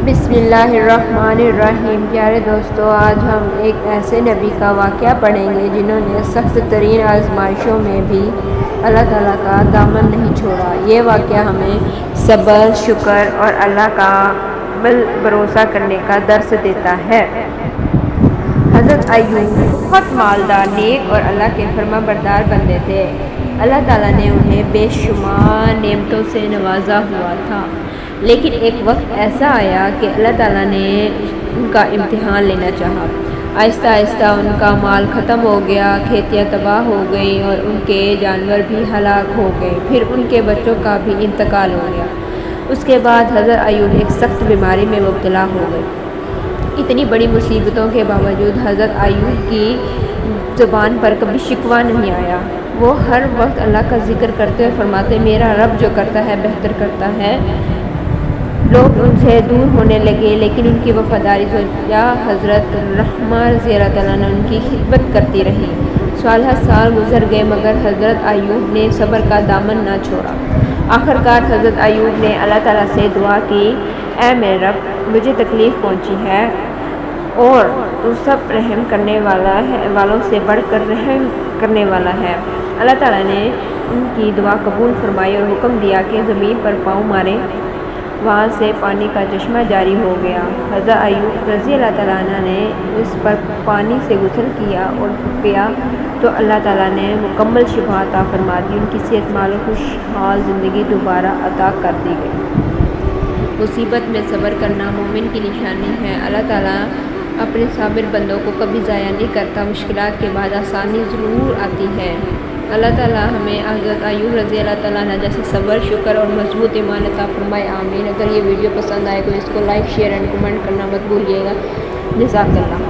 بسم اللہ الرحمن الرحیم۔ پیارے دوستو، آج ہم ایک ایسے نبی کا واقعہ پڑھیں گے جنہوں نے سخت ترین آزمائشوں میں بھی اللہ تعالیٰ کا دامن نہیں چھوڑا۔ یہ واقعہ ہمیں صبر، شکر اور اللہ کا بھروسہ کرنے کا درس دیتا ہے۔ حضرت ایوب بہت مالدار، نیک اور اللہ کے فرما بردار بندے تھے۔ اللہ تعالیٰ نے انہیں بے شمار نعمتوں سے نوازا ہوا تھا، لیکن ایک وقت ایسا آیا کہ اللہ تعالیٰ نے ان کا امتحان لینا چاہا۔ آہستہ آہستہ ان کا مال ختم ہو گیا، کھیتیاں تباہ ہو گئیں اور ان کے جانور بھی ہلاک ہو گئے۔ پھر ان کے بچوں کا بھی انتقال ہو گیا۔ اس کے بعد حضرت ایوب ایک سخت بیماری میں مبتلا ہو گئے۔ اتنی بڑی مصیبتوں کے باوجود حضرت ایوب کی زبان پر کبھی شکوہ نہیں آیا۔ وہ ہر وقت اللہ کا ذکر کرتے اور فرماتے، میرا رب جو کرتا ہے بہتر کرتا ہے۔ لوگ ان سے دور ہونے لگے، لیکن ان کی وفاداری زوجہ حضرت رحمہ رضی اللہ تعالیٰ عنہ ان کی خدمت کرتی رہی۔ سالہ سال گزر گئے مگر حضرت ایوب نے صبر کا دامن نہ چھوڑا۔ آخرکار حضرت ایوب نے اللہ تعالیٰ سے دعا کی، اے میرے رب، مجھے تکلیف پہنچی ہے اور تو سب رحم کرنے والا ہے، والوں سے بڑھ کر رحم کرنے والا ہے۔ اللہ تعالیٰ نے ان کی دعا قبول فرمائی اور حکم دیا کہ زمین پر پاؤں مارے۔ وہاں سے پانی کا چشمہ جاری ہو گیا۔ حضرت ایوب رضی اللہ تعالیٰ عنہ نے اس پر پانی سے غسل کیا اور پیا تو اللہ تعالیٰ نے مکمل شفا عطا فرما دی۔ ان کی صحت مال و خوشحال زندگی دوبارہ عطا کر دی گئی۔ مصیبت میں صبر کرنا مومن کی نشانی ہے۔ اللہ تعالیٰ اپنے صابر بندوں کو کبھی ضائع نہیں کرتا۔ مشکلات کے بعد آسانی ضرور آتی ہے۔ اللہ تعالیٰ ہمیں حضرت ایوب رضی اللہ تعالیٰ عنہ جیسے صبر، شکر اور مضبوط ایمان عطا فرمائے، آمین۔ اگر یہ ویڈیو پسند آئے تو اس کو لائک، شیئر اینڈ کمنٹ کرنا مت بھولیے گا۔ جزاک اللہ۔